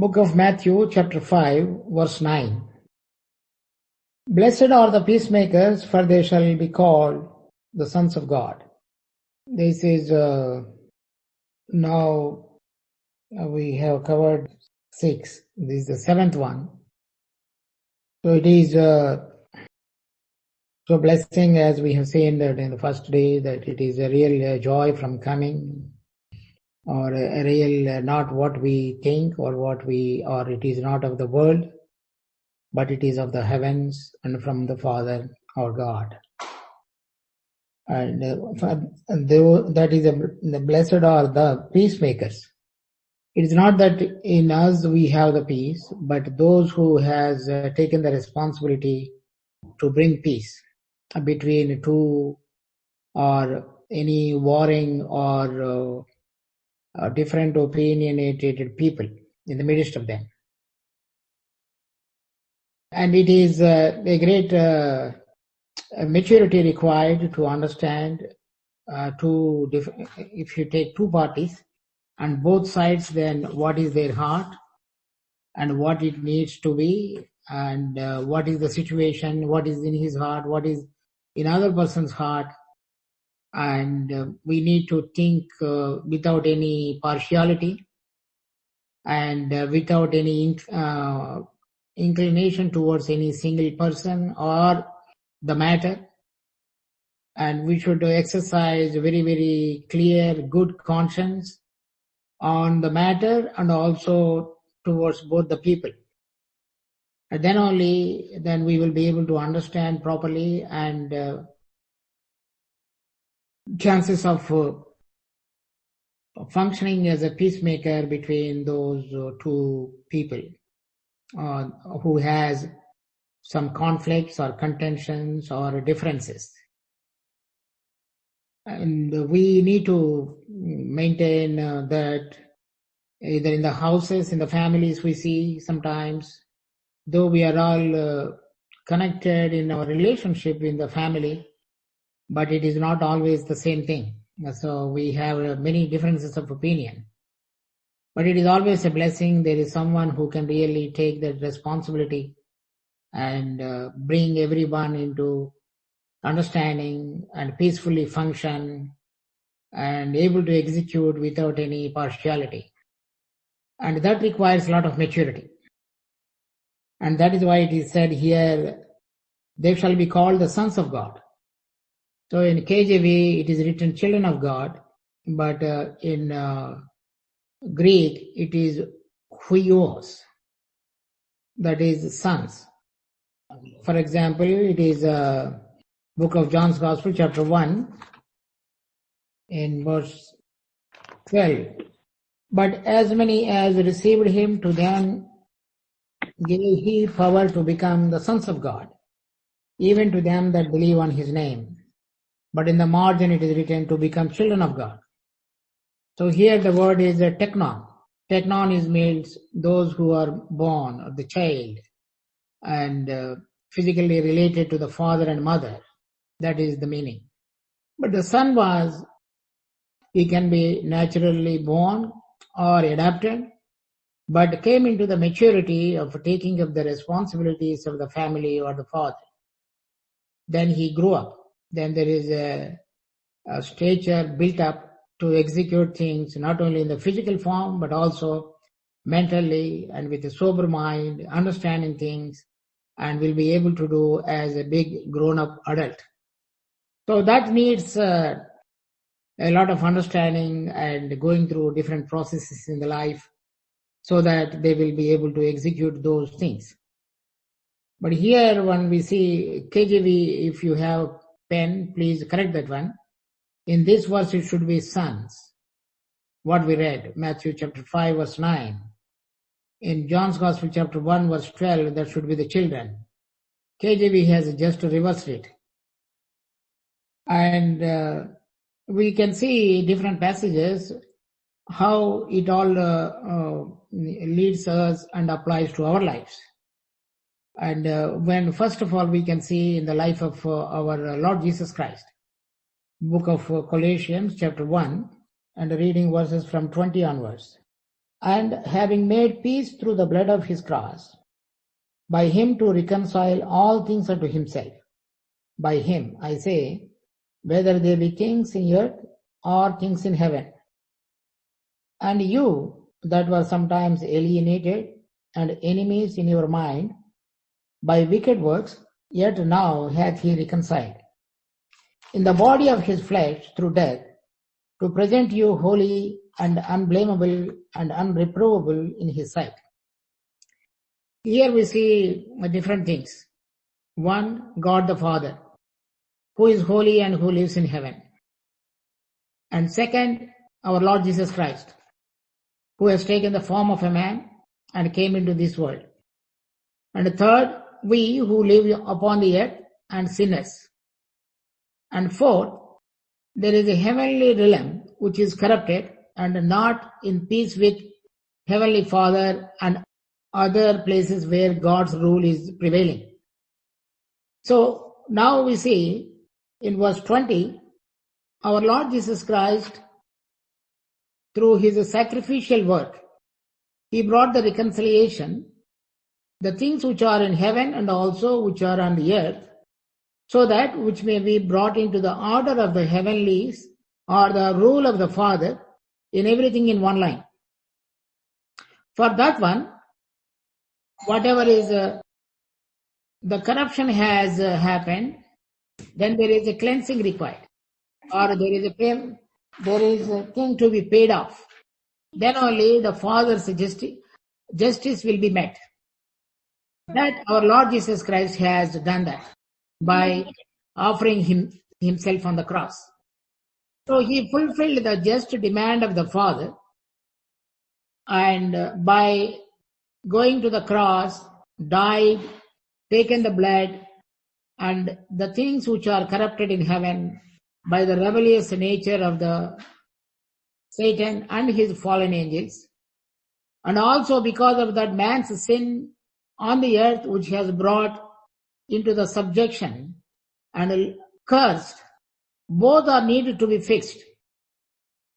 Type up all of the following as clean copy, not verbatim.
Book of Matthew, chapter 5, verse 9. Blessed are the peacemakers, for they shall be called the sons of God. This is now we have covered 6. This is the 7th one. So it is so blessing, as we have seen that in the first day, that it is a real joy from coming, or a real not what we think or it is not of the world, but it is of the heavens and from the Father our God. And that is the blessed are the peacemakers. It is not that in us we have the peace, but those who has taken the responsibility to bring peace between two or any warring or different opinionated people in the midst of them. And it is a great maturity required to understand if you take two parties and both sides, then what is their heart and what it needs to be, and what is the situation, what is in his heart, what is in other person's heart. And we need to think without any partiality and without any inclination towards any single person or the matter. And we should exercise very, very clear, good conscience on the matter and also towards both the people. And then we will be able to understand properly, and chances of functioning as a peacemaker between those two people who has some conflicts or contentions or differences. And we need to maintain that either in the houses, in the families we see sometimes, though we are all connected in our relationship in the family, but it is not always the same thing. So we have many differences of opinion. But it is always a blessing. There is someone who can really take that responsibility and bring everyone into understanding and peacefully function and able to execute without any partiality. And that requires a lot of maturity. And that is why it is said here, they shall be called the sons of God. So in KJV, it is written children of God, but in Greek, it is huios, that is sons. For example, it is book of John's Gospel, chapter 1, in verse 12. But as many as received him, to them gave he power to become the sons of God, even to them that believe on his name. But in the margin it is written to become children of God. So here the word is teknon. Teknon means those who are born, or the child, and physically related to the father and mother. That is the meaning. But the son he can be naturally born or adopted, but came into the maturity of taking up the responsibilities of the family or the father. Then he grew up. Then there is a stature built up to execute things not only in the physical form, but also mentally and with a sober mind, understanding things, and will be able to do as a big grown-up adult. So that needs a lot of understanding and going through different processes in the life so that they will be able to execute those things. But here when we see KJV, if you have pen, please correct that one. In this verse it should be sons. What we read, Matthew chapter 5 verse 9. In John's Gospel chapter 1 verse 12, that should be the children. KJV has just reversed it. And we can see different passages, how it all leads us and applies to our lives. And when first of all we can see in the life of our Lord Jesus Christ, book of Colossians chapter 1, and reading verses from 20 onwards. and having made peace through the blood of his cross, by him to reconcile all things unto himself. By him, I say, whether they be kings in earth or kings in heaven. And you that were sometimes alienated and enemies in your mind by wicked works, yet now hath he reconciled in the body of his flesh through death, to present you holy and unblameable and unreprovable in his sight. Here we see different things. One, God the Father, who is holy and who lives in heaven. And second, our Lord Jesus Christ, who has taken the form of a man and came into this world. And third, we who live upon the earth and sinners. And fourth, there is a heavenly realm which is corrupted and not in peace with Heavenly Father and other places where God's rule is prevailing. So now we see in verse 20, our Lord Jesus Christ, through his sacrificial work, he brought the reconciliation, the things which are in heaven and also which are on the earth, so that which may be brought into the order of the heavenlies or the rule of the Father in everything in one line. For that one, whatever is the corruption has happened, then there is a cleansing required, or there is a thing to be paid off. Then only the Father's justice will be met. That our Lord Jesus Christ has done that by offering himself on the cross. So he fulfilled the just demand of the Father, and by going to the cross, died, taken the blood, and the things which are corrupted in heaven by the rebellious nature of the Satan and his fallen angels, and also because of that man's sin on the earth which has brought into the subjection and cursed, both are needed to be fixed.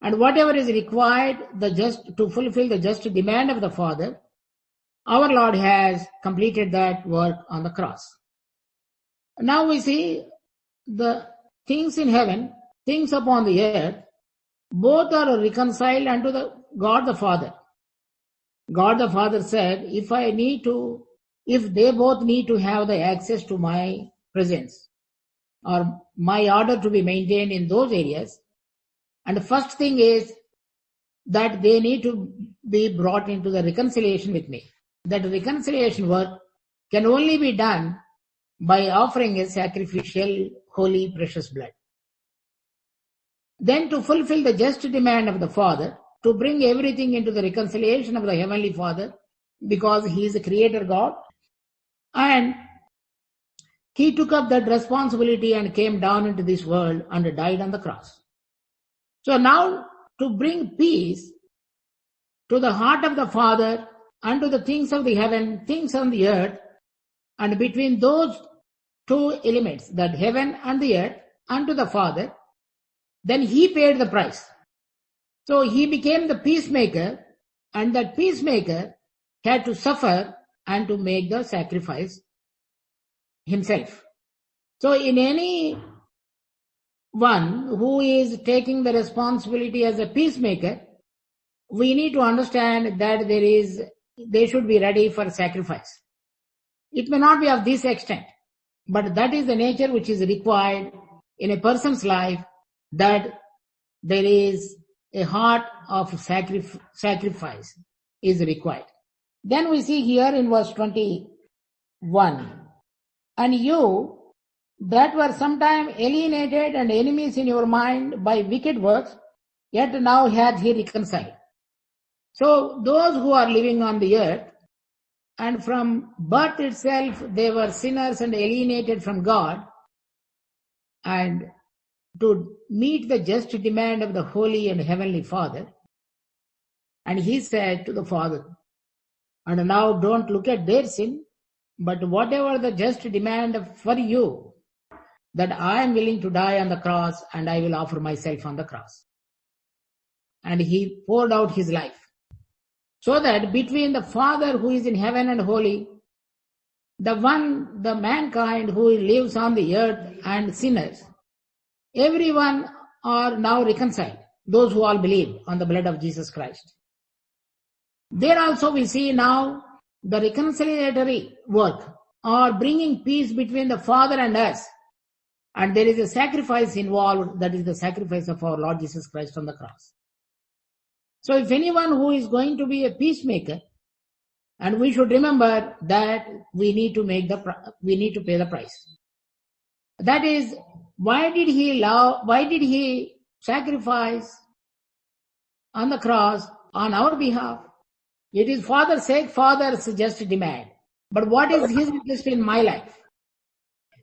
And whatever is required to fulfill the just demand of the Father, our Lord has completed that work on the cross. Now we see the things in heaven, things upon the earth, both are reconciled unto the God the Father. God the Father said, if they both need to have the access to my presence or my order to be maintained in those areas, and the first thing is that they need to be brought into the reconciliation with me. That reconciliation work can only be done by offering a sacrificial, holy, precious blood. Then to fulfill the just demand of the Father, to bring everything into the reconciliation of the Heavenly Father, because he is a creator God, and he took up that responsibility and came down into this world and died on the cross. So now to bring peace to the heart of the Father and to the things of the heaven, things on the earth, and between those two elements, that heaven and the earth, unto the Father, then he paid the price. So he became the peacemaker, and that peacemaker had to suffer and to make the sacrifice himself. So in any one who is taking the responsibility as a peacemaker, we need to understand that they should be ready for sacrifice. It may not be of this extent, but that is the nature which is required in a person's life, that there is a heart of sacrifice is required. Then we see here in verse 21, and you that were sometime alienated and enemies in your mind by wicked works, yet now hath he reconciled. So those who are living on the earth, and from birth itself they were sinners and alienated from God, and to meet the just demand of the Holy and Heavenly Father, and he said to the Father, and now don't look at their sin, but whatever the just demand for you, that I am willing to die on the cross, and I will offer myself on the cross. And he poured out his life. So that between the Father who is in heaven and holy, the mankind who lives on the earth and sinners, everyone are now reconciled, those who all believe on the blood of Jesus Christ. There also we see now the reconciliatory work, or bringing peace between the Father and us. And there is a sacrifice involved, that is the sacrifice of our Lord Jesus Christ on the cross. So if anyone who is going to be a peacemaker, and we should remember that we need to pay the price. That is, why did he sacrifice on the cross on our behalf? It is Father's sake, Father's just demand. But what is his interest in my life?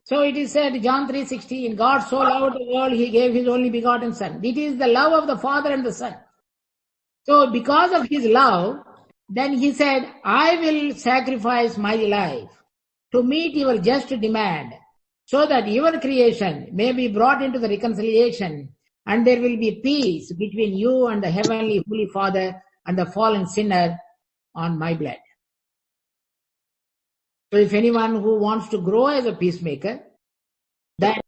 So it is said, John 3:16, God so loved the world, he gave his only begotten Son. It is the love of the Father and the Son. So because of his love, then he said, I will sacrifice my life to meet your just demand, so that your creation may be brought into the reconciliation, and there will be peace between you and the heavenly Holy Father and the fallen sinner on my blood. So if anyone who wants to grow as a peacemaker, that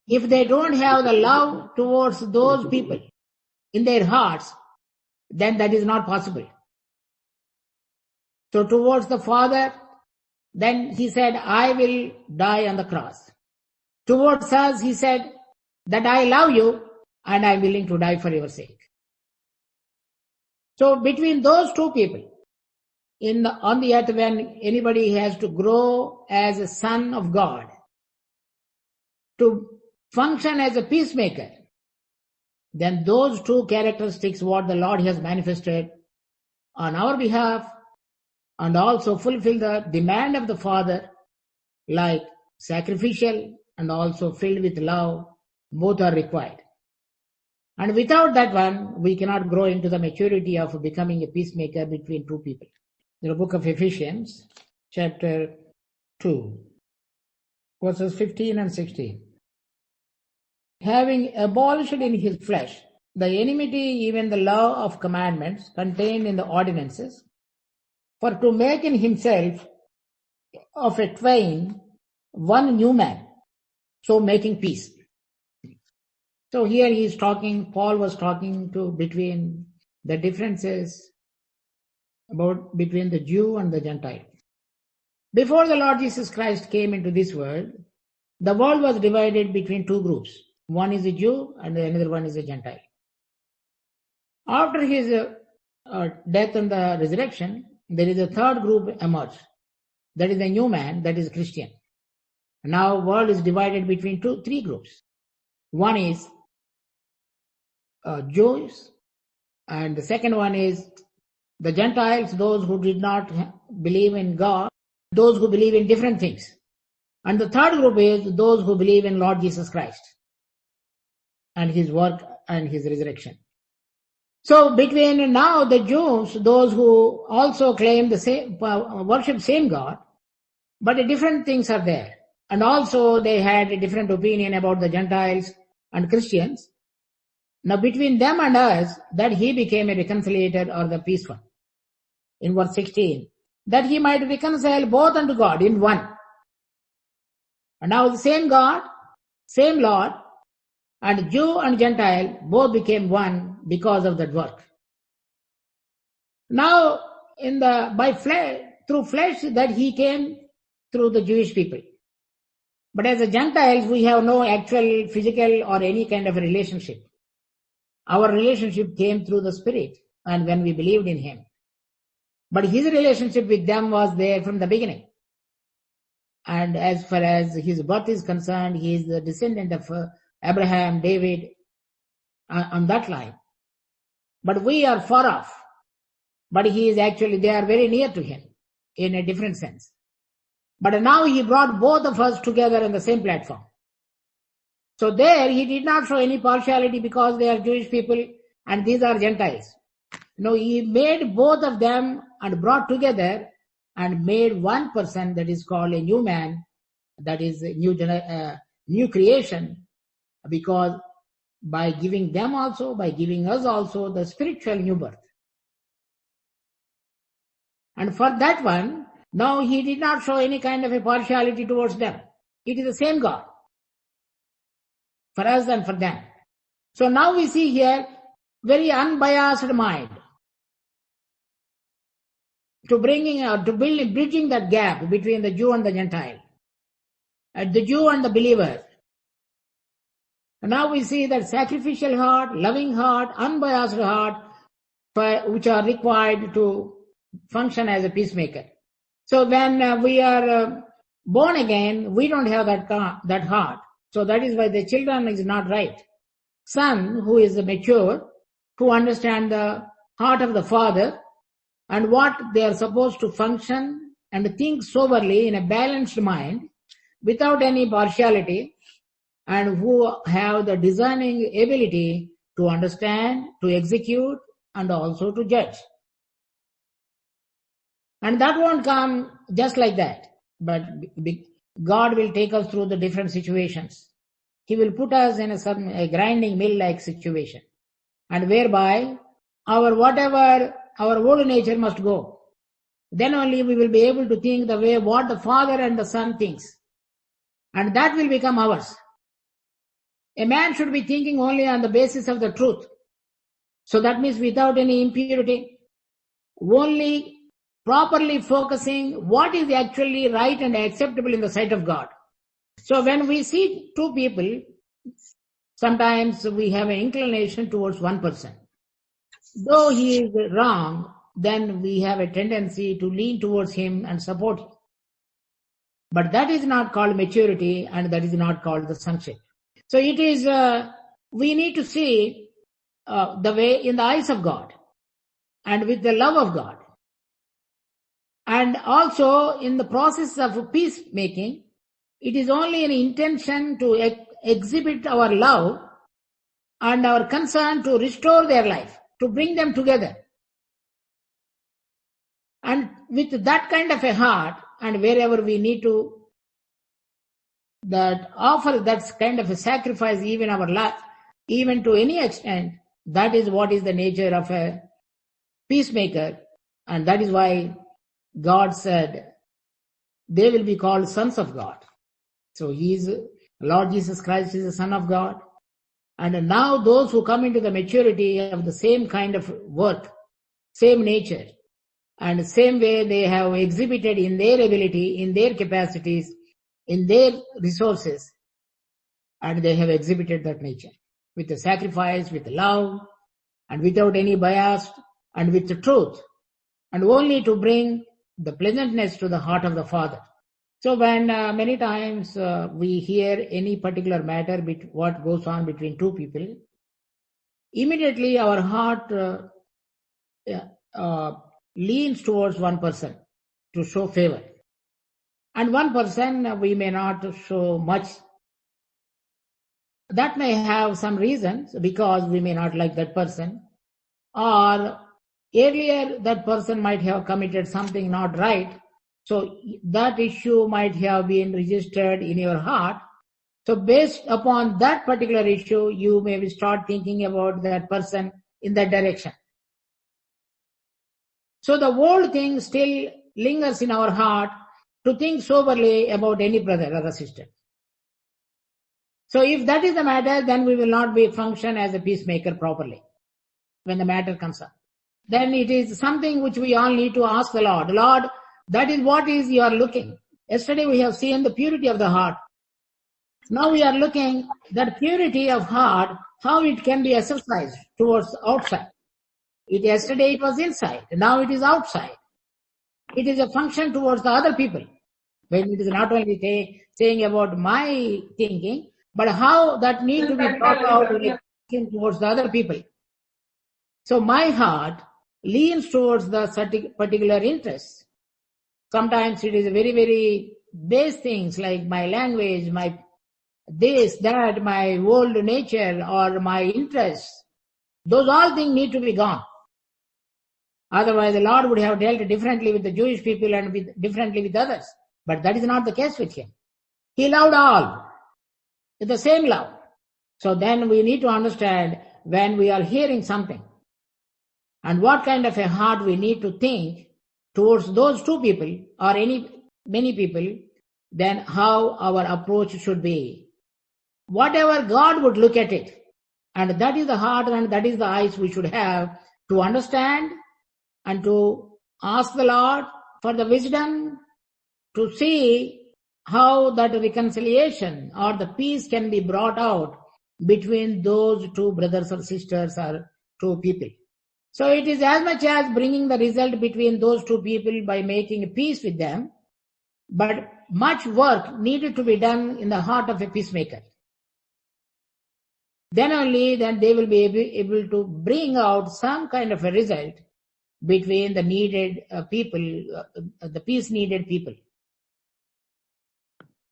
if they don't have the love towards those people in their hearts, then that is not possible. So towards the Father, then he said, I will die on the cross. Towards us, he said that I love you and I am willing to die for your sake. So between those two people, on the earth, when anybody has to grow as a son of God, to function as a peacemaker, then those two characteristics, what the Lord has manifested on our behalf, and also fulfill the demand of the Father, like sacrificial and also filled with love, both are required. And without that one, we cannot grow into the maturity of becoming a peacemaker between two people. In the book of Ephesians, chapter 2, verses 15 and 16. Having abolished in his flesh the enmity, even the law of commandments contained in the ordinances, for to make in himself of a twain one new man, so making peace. So here Paul was talking between the differences between the Jew and the Gentile. Before the Lord Jesus Christ came into this world, the world was divided between two groups. One is a Jew and another one is a Gentile. After his death and the resurrection, there is a third group emerged. That is a new man, that is Christian. Now world is divided between three groups. One is Jews, and the second one is the Gentiles, those who did not believe in God, those who believe in different things. And the third group is those who believe in Lord Jesus Christ and his work and his resurrection. So between now the Jews, those who also claim the same, worship same God, but different things are there. And also they had a different opinion about the Gentiles and Christians. Now between them and us, that he became a reconciliator, or the peace one. In verse 16, that he might reconcile both unto God in one. And now the same God, same Lord, and Jew and Gentile both became one because of that work. Now through flesh that he came through the Jewish people. But as the Gentiles, we have no actual physical or any kind of a relationship. Our relationship came through the Spirit and when we believed in him. But his relationship with them was there from the beginning. And as far as his birth is concerned, he is the descendant of Abraham, David, on that line. But we are far off. But they are very near to him in a different sense. But now he brought both of us together on the same platform. So there he did not show any partiality because they are Jewish people and these are Gentiles. No, he made both of them and brought together and made one person, that is called a new man, that is a new creation, because by giving them also, by giving us also the spiritual new birth. And for that one, now he did not show any kind of a partiality towards them. It is the same God for us and for them. So now we see here very unbiased mind to bridging that gap between the Jew and the Gentile, the Jew and the believer. And now we see that sacrificial heart, loving heart, unbiased heart, which are required to function as a peacemaker. So when we are born again, we don't have that heart. So that is why the children is not right. Son who is mature, who understand the heart of the father and what they are supposed to function and think soberly in a balanced mind without any partiality, and who have the discerning ability to understand, to execute, and also to judge. And that won't come just like that, but God will take us through the different situations. He will put us in a grinding mill-like situation, and whereby our old nature must go. Then only we will be able to think the way what the Father and the Son thinks, and that will become ours. A man should be thinking only on the basis of the truth. So that means without any impurity, only properly focusing what is actually right and acceptable in the sight of God. So when we see two people, sometimes we have an inclination towards one person. Though he is wrong, then we have a tendency to lean towards him and support him. But that is not called maturity, and that is not called the sonship. So it is, we need to see the way in the eyes of God and with the love of God. And also in the process of peacemaking, it is only an intention to exhibit our love and our concern to restore their life, to bring them together. And with that kind of a heart, and wherever we need to offer that kind of a sacrifice, even our life, even to any extent, that is what is the nature of a peacemaker. And that is why God said they will be called sons of God. So Lord Jesus Christ is the Son of God. And now those who come into the maturity have the same kind of worth, same nature, and the same way they have exhibited in their ability, in their capacities, in their resources, and they have exhibited that nature with the sacrifice, with the love, and without any bias, and with the truth, and only to bring the pleasantness to the heart of the Father. So when many times we hear any particular matter, what goes on between two people, immediately our heart leans towards one person to show favor. And one person we may not show much. That may have some reasons, because we may not like that person, or earlier that person might have committed something not right. So that issue might have been registered in your heart. So based upon that particular issue, you may start thinking about that person in that direction. So the old thing still lingers in our heart to think soberly about any brother or a sister. So if that is the matter, then we will not be function as a peacemaker properly when the matter comes up. Then it is something which we all need to ask the Lord. Lord, that is what is you are looking. Yesterday we have seen the purity of the heart. Now we are looking that purity of heart, how it can be exercised towards outside. Yesterday it was inside, now it is outside. It is a function towards the other people. When it is not only saying about my thinking, but how that needs to be brought out towards the other people. So my heart leans towards the particular interest. Sometimes it is very, very base things like my language, my this, that, my old nature or my interests. Those all things need to be gone. Otherwise the Lord would have dealt differently with the Jewish people and differently with others. But that is not the case with him. He loved all with the same love. So then we need to understand when we are hearing something and what kind of a heart we need to think towards those two people or many people, then how our approach should be. Whatever God would look at it, and that is the heart and that is the eyes we should have to understand and to ask the Lord for the wisdom to see how that reconciliation or the peace can be brought out between those two brothers or sisters or two people. So it is as much as bringing the result between those two people by making peace with them, but much work needed to be done in the heart of a peacemaker. Then only then they will be able to bring out some kind of a result between the needed people, the peace needed people.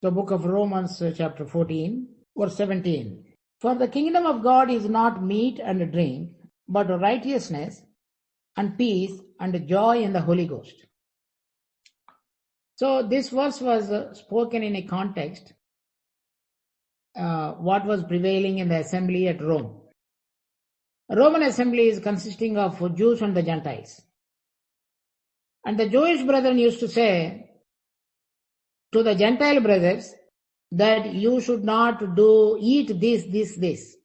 The book of Romans chapter 14 verse 17. For the kingdom of God is not meat and drink, but righteousness and peace and joy in the Holy Ghost. So this verse was spoken in a context what was prevailing in the assembly at Rome. A Roman assembly is consisting of Jews and the Gentiles. And the Jewish brethren used to say to the Gentile brothers that you should not eat this.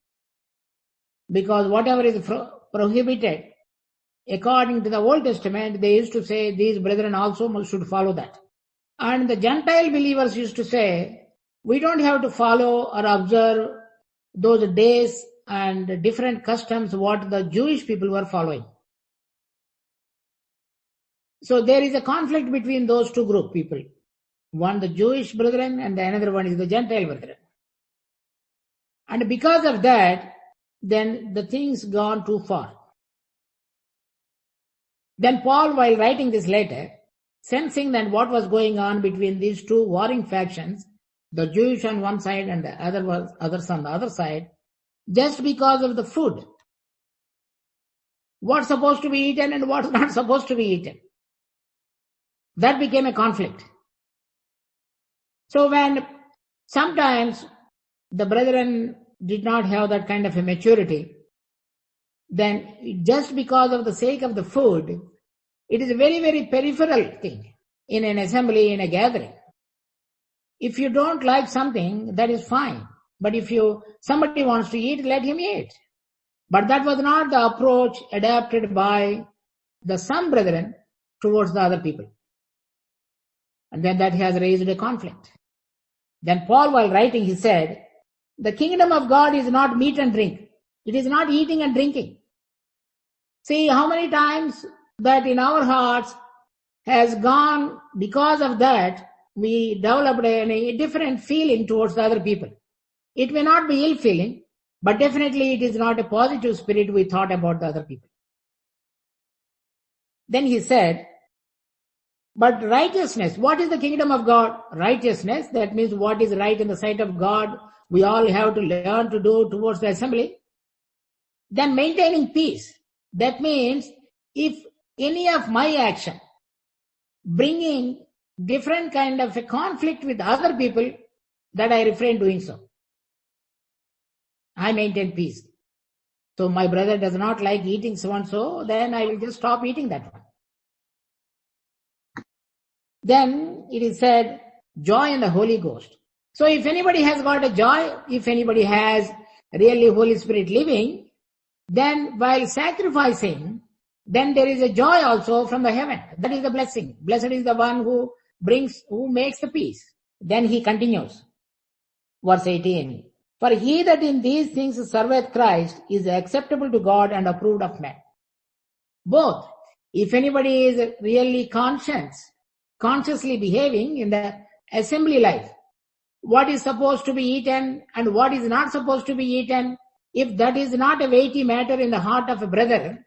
Because whatever is prohibited according to the Old Testament, they used to say these brethren also should follow that. And the Gentile believers used to say, we don't have to follow or observe those days and different customs what the Jewish people were following. So there is a conflict between those two group people. One the Jewish brethren and the another one is the Gentile brethren. And because of that, then the things gone too far. Then Paul, while writing this letter, sensing that what was going on between these two warring factions, the Jewish on one side and the others on the other side, just because of the food, what's supposed to be eaten and what's not supposed to be eaten. That became a conflict. So when sometimes the brethren did not have that kind of a maturity, then just because of the sake of the food, it is a very, very peripheral thing in an assembly, in a gathering. If you don't like something, that is fine. But if somebody wants to eat, let him eat. But that was not the approach adapted by some brethren towards the other people. And then that has raised a conflict. Then Paul, while writing, he said, the kingdom of God is not meat and drink. It is not eating and drinking. See how many times that in our hearts has gone, because of that, we developed a different feeling towards the other people. It may not be ill feeling, but definitely it is not a positive spirit we thought about the other people. Then he said, but righteousness, what is the kingdom of God? Righteousness, that means what is right in the sight of God, we all have to learn to do towards the assembly. Then maintaining peace, that means if any of my action bringing different kind of a conflict with other people, that I refrain doing so. I maintain peace. So my brother does not like eating so and so, then I will just stop eating that one. Then it is said, joy in the Holy Ghost. So if anybody has got a joy, if anybody has really Holy Spirit living, then while sacrificing, then there is a joy also from the heaven. That is the blessing. Blessed is the one who makes the peace. Then he continues. Verse 18. For he that in these things serveth Christ is acceptable to God and approved of men. Both. If anybody is really consciously behaving in the assembly life, what is supposed to be eaten and what is not supposed to be eaten, if that is not a weighty matter in the heart of a brother,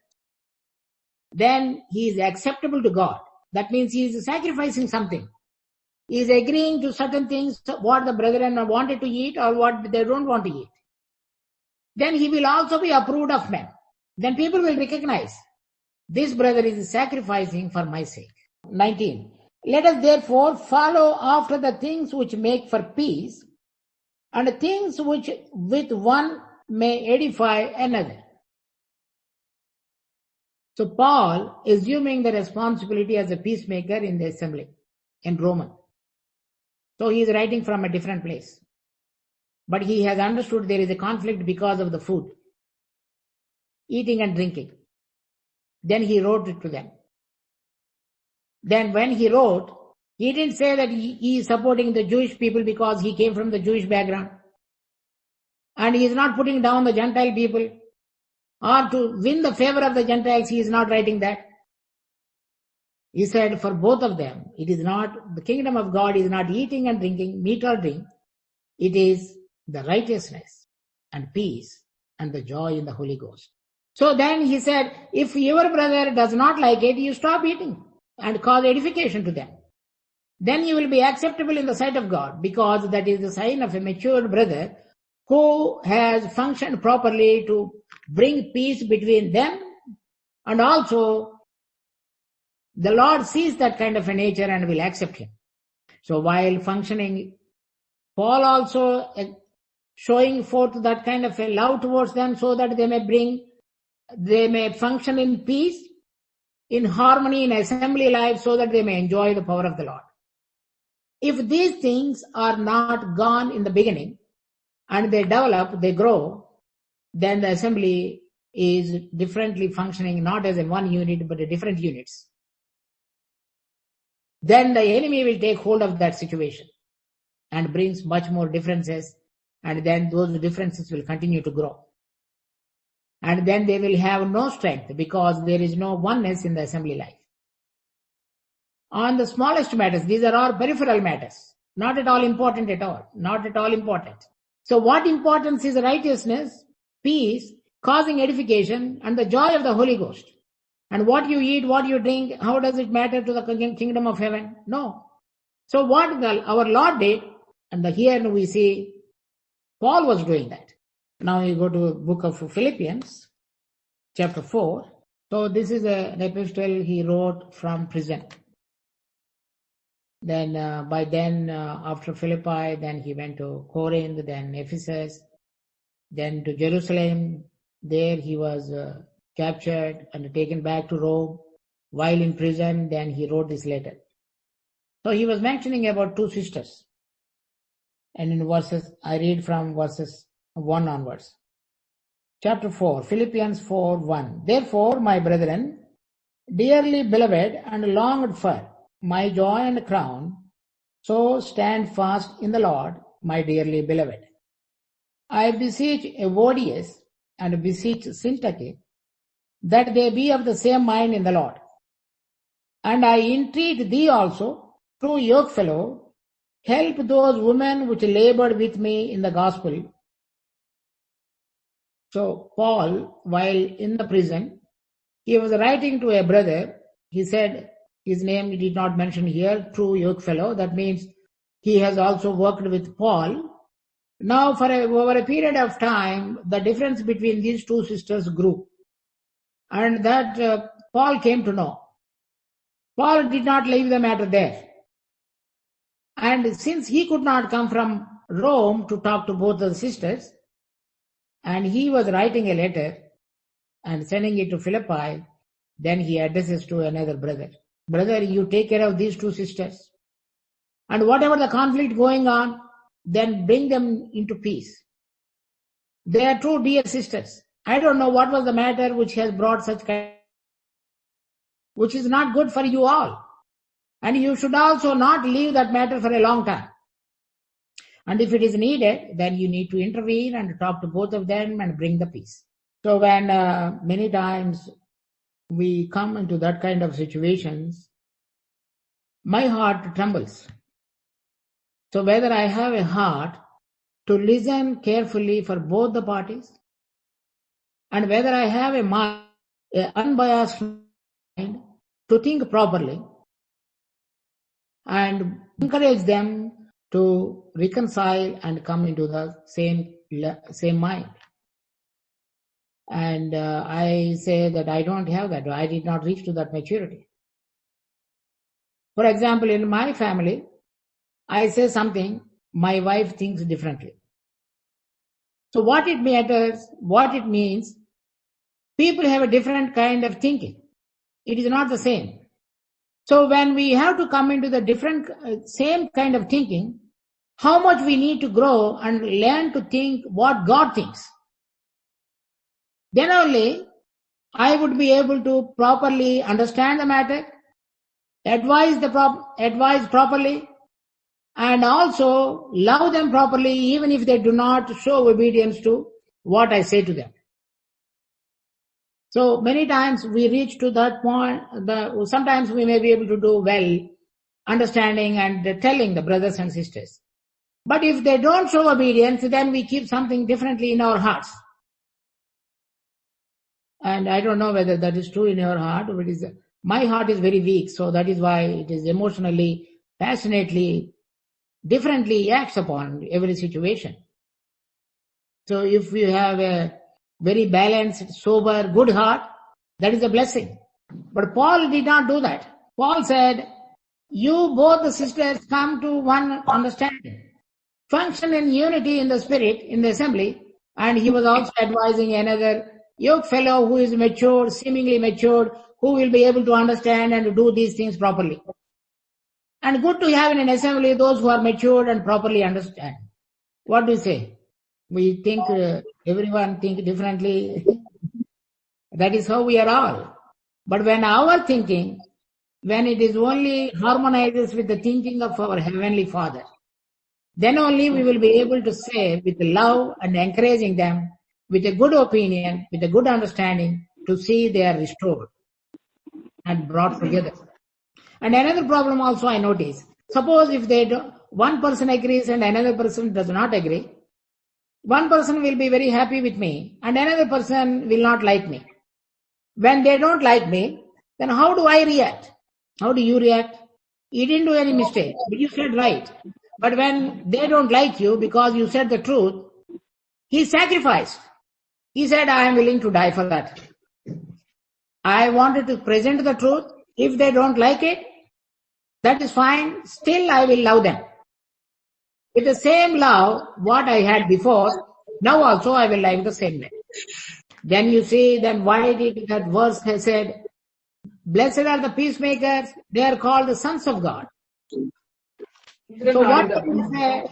then he is acceptable to God. That means he is sacrificing something. He is agreeing to certain things, what the brethren wanted to eat or what they don't want to eat. Then he will also be approved of men. Then people will recognize this brother is sacrificing for my sake. 19. Let us therefore follow after the things which make for peace and the things which with one may edify another. So Paul is assuming the responsibility as a peacemaker in the assembly in Roman. So he is writing from a different place. But he has understood there is a conflict because of the food, eating and drinking. Then he wrote it to them. Then when he wrote, he didn't say that he is supporting the Jewish people because he came from the Jewish background. And he is not putting down the Gentile people. Or to win the favor of the Gentiles, he is not writing that. He said for both of them, it is not, the kingdom of God is not eating and drinking, meat or drink. It is the righteousness and peace and the joy in the Holy Ghost. So then he said, if your brother does not like it, you stop eating and cause edification to them. Then you will be acceptable in the sight of God, because that is the sign of a matured brother who has functioned properly to bring peace between them, and also the Lord sees that kind of a nature and will accept him. So while functioning, Paul also showing forth that kind of a love towards them so that they may function in peace, in harmony, in assembly life, so that they may enjoy the power of the Lord. If these things are not gone in the beginning and they develop, they grow, then the assembly is differently functioning, not as in one unit, but in different units. Then the enemy will take hold of that situation and brings much more differences, and then those differences will continue to grow. And then they will have no strength because there is no oneness in the assembly life. On the smallest matters, these are all peripheral matters, not at all important at all, not at all important. So what importance is righteousness, peace, causing edification, and the joy of the Holy Ghost? And what you eat, what you drink, how does it matter to the kingdom of heaven? No. So what our Lord did, and here we see Paul was doing that. Now we go to the book of Philippians, chapter 4. So this is an epistle he wrote from prison. Then after Philippi, then he went to Corinth, then Ephesus, then to Jerusalem. There he was captured and taken back to Rome. While in prison, then he wrote this letter. So he was mentioning about two sisters. And in verses, I read from verses 1 onwards. Chapter 4, Philippians 4:1. Therefore, my brethren, dearly beloved and longed for, my joy and crown, so stand fast in the Lord, my dearly beloved. I beseech Evodius and beseech Syntyche that they be of the same mind in the Lord. And I entreat thee also, true yokefellow, help those women which labored with me in the gospel. So Paul, while in the prison, he was writing to a brother. He said, his name he did not mention here, true yokefellow. That means he has also worked with Paul. Now over a period of time, the difference between these two sisters grew. And that Paul came to know. Paul did not leave the matter there. And since he could not come from Rome to talk to both the sisters, and he was writing a letter and sending it to Philippi, then he addresses to another brother. Brother, you take care of these two sisters. And whatever the conflict going on, then bring them into peace. They are two dear sisters. I don't know what was the matter which has brought such kind, which is not good for you all. And you should also not leave that matter for a long time. And if it is needed, then you need to intervene and talk to both of them and bring the peace. So when many times we come into that kind of situations, my heart trembles. So whether I have a heart to listen carefully for both the parties, and whether I have a mind, an unbiased mind to think properly and encourage them to reconcile and come into the same mind. And I say that I don't have that. I did not reach to that maturity. For example, in my family, I say something, my wife thinks differently. So what it matters, what it means, people have a different kind of thinking. It is not the same. So when we have to come into the different, same kind of thinking, how much we need to grow and learn to think what God thinks. Then only I would be able to properly understand the matter, advise properly, and also love them properly, even if they do not show obedience to what I say to them. So many times we reach to that point, sometimes we may be able to do well, understanding and telling the brothers and sisters. But if they don't show obedience, then we keep something differently in our hearts. And I don't know whether that is true in your heart, or it is. My heart is very weak, so that is why it is emotionally, passionately, differently acts upon every situation. So if you have a very balanced, sober, good heart, that is a blessing. But Paul did not do that. Paul said, you both the sisters come to one understanding. Function in unity in the spirit, in the assembly. And he was also advising another yoke fellow who is matured, seemingly matured, who will be able to understand and to do these things properly. And good to have in an assembly those who are matured and properly understand. What do you say? We think everyone think differently. That is how we are all. But when our thinking, when it is only harmonizes with the thinking of our Heavenly Father, then only we will be able to say with love and encouraging them, with a good opinion, with a good understanding, to see they are restored and brought together. And another problem also I notice, suppose if one person agrees and another person does not agree, one person will be very happy with me and another person will not like me. When they don't like me, then how do I react? How do you react? You didn't do any mistake, but you said right. But when they don't like you because you said the truth, he sacrificed. He said, I am willing to die for that. I wanted to present the truth. If they don't like it, that is fine. Still, I will love them. With the same love, what I had before, now also I will love the same way. Then you see, then why did that verse has said, blessed are the peacemakers, they are called the sons of God. So what is say?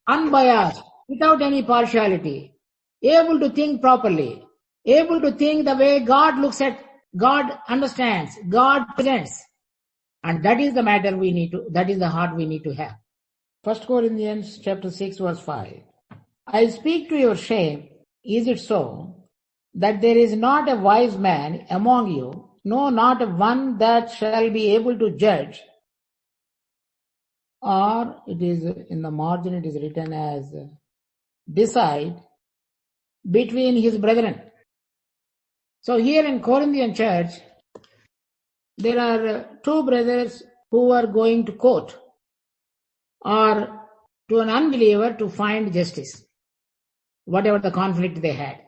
Unbiased, without any partiality, able to think properly, able to think the way God looks at, God understands, God presents. And that is the matter that is the heart we need to have. 1 Corinthians chapter 6 verse 5. I speak to your shame, is it so, that there is not a wise man among you, no, not one that shall be able to judge? Or it is in the margin, it is written as decide between his brethren. So here in Corinthian church, there are two brothers who are going to court or to an unbeliever to find justice, whatever the conflict they had.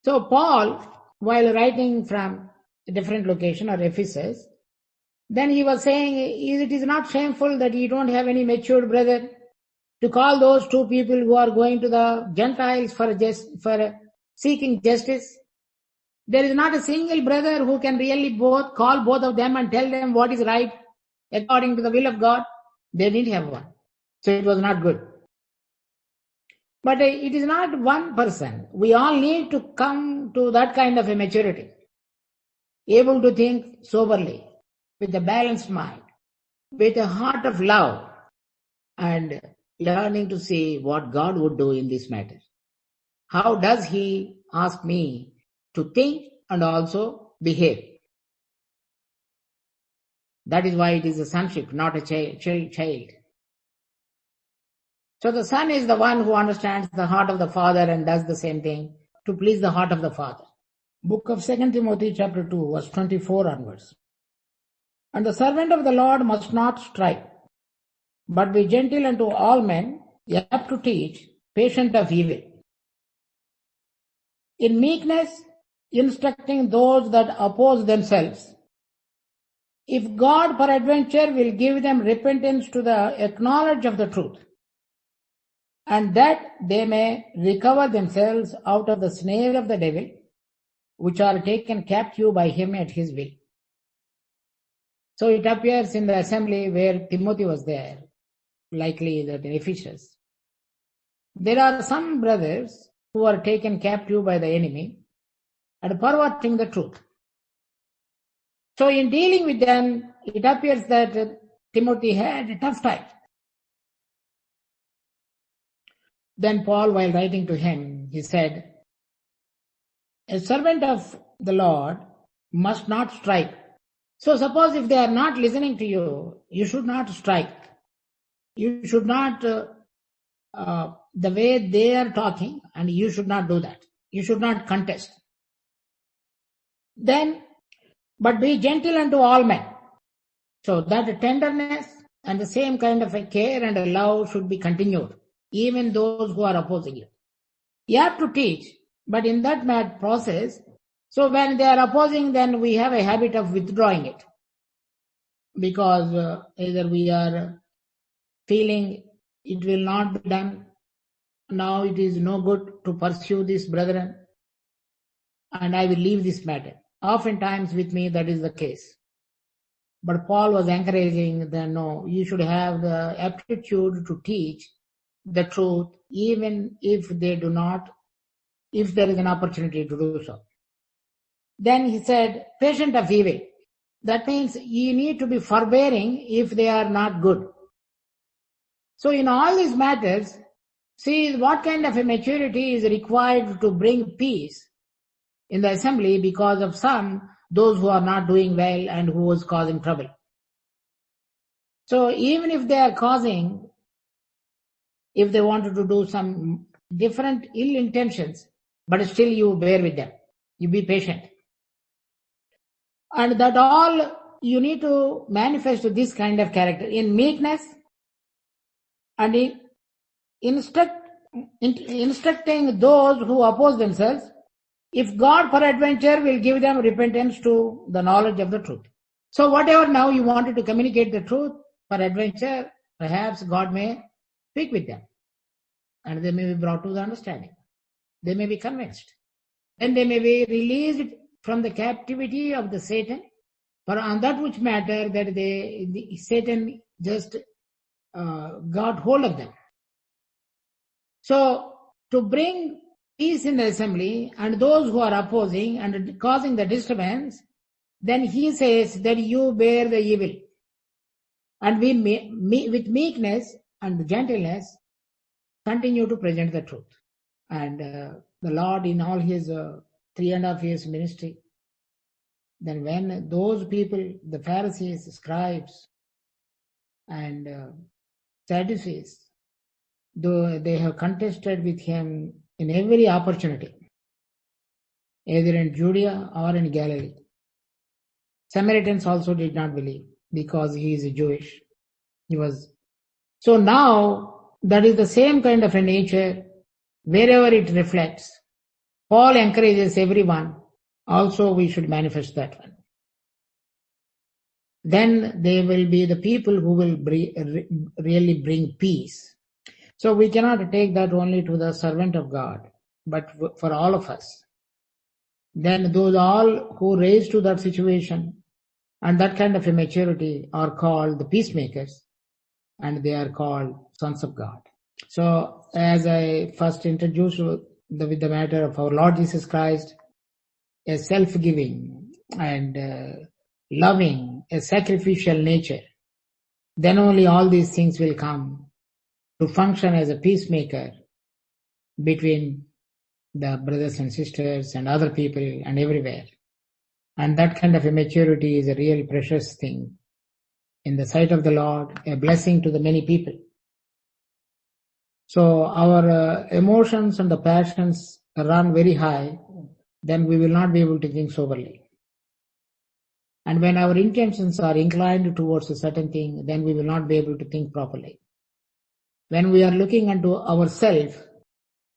So Paul, while writing from a different location or Ephesus, then he was saying, it is not shameful that you don't have any matured brother to call those two people who are going to the Gentiles for seeking justice. There is not a single brother who can really call both of them and tell them what is right according to the will of God. They didn't have one. So it was not good. But it is not one person. We all need to come to that kind of a maturity, able to think soberly, with a balanced mind, with a heart of love, and learning to see what God would do in this matter. How does He ask me to think and also behave? That is why it is a sonship, not a child. So the son is the one who understands the heart of the father and does the same thing to please the heart of the father. Book of 2 Timothy chapter 2 verse 24 onwards. And the servant of the Lord must not strike, but be gentle unto all men, apt to teach, patient of evil, in meekness instructing those that oppose themselves, if God peradventure will give them repentance to the knowledge of the truth, and that they may recover themselves out of the snare of the devil, which are taken captive by him at his will. So it appears in the assembly where Timothy was there, likely that in Ephesus. There are some brothers who are taken captive by the enemy and perverting the truth. So in dealing with them, it appears that Timothy had a tough time. Then Paul, while writing to him, he said, a servant of the Lord must not strike. So suppose if they are not listening to you, you should not strike. You should not, the way they are talking, and you should not do that. You should not contest. Then, but be gentle unto all men. So that tenderness and the same kind of a care and a love should be continued, even those who are opposing you. You have to teach, but in that process, so when they are opposing, then we have a habit of withdrawing it. Because either we are feeling it will not be done, now it is no good to pursue this, brethren, and I will leave this matter. Oftentimes with me that is the case. But Paul was encouraging that no, you should have the aptitude to teach the truth even if they do not, if there is an opportunity to do so. Then he said, patient of evil. That means you need to be forbearing if they are not good. So in all these matters, see what kind of a maturity is required to bring peace in the assembly because of those who are not doing well and who is causing trouble. So even if they are causing, if they wanted to do some different ill intentions, but still you bear with them. You be patient. And that all you need to manifest this kind of character in meekness and in instructing those who oppose themselves, if God peradventure will give them repentance to the knowledge of the truth. So whatever now you wanted to communicate the truth, peradventure, perhaps God may speak with them. And they may be brought to the understanding. They may be convinced. Then they may be released from the captivity of the Satan, for on that which matter that Satan just got hold of them. So to bring peace in the assembly and those who are opposing and causing the disturbance, then he says that you bear the evil. And we with meekness and gentleness continue to present the truth. And the Lord in all his 3.5 years ministry, then when those people, the Pharisees, scribes, and Sadducees, though they have contested with him in every opportunity, either in Judea or in Galilee. Samaritans also did not believe because he is Jewish. So now that is the same kind of a nature wherever it reflects. Paul encourages everyone. Also we should manifest that one. Then they will be the people who will really bring peace. So we cannot take that only to the servant of God, but for all of us. Then those all who raise to that situation and that kind of a maturity are called the peacemakers, and they are called sons of God. So as I first introduced with the matter of our Lord Jesus Christ, a self-giving and loving, a sacrificial nature, then only all these things will come to function as a peacemaker between the brothers and sisters and other people and everywhere. And that kind of a maturity is a real precious thing in the sight of the Lord, a blessing to the many people. So our emotions and the passions run very high, then we will not be able to think soberly. And when our intentions are inclined towards a certain thing, then we will not be able to think properly. When we are looking unto ourselves,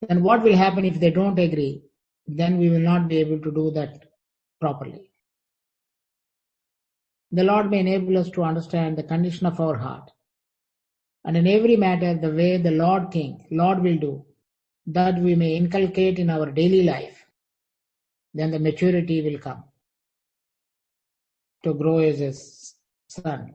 then what will happen if they don't agree? Then we will not be able to do that properly. The Lord may enable us to understand the condition of our heart. And in every matter, the way the Lord thinks, Lord will do, that we may inculcate in our daily life. then the maturity will come to grow as a son.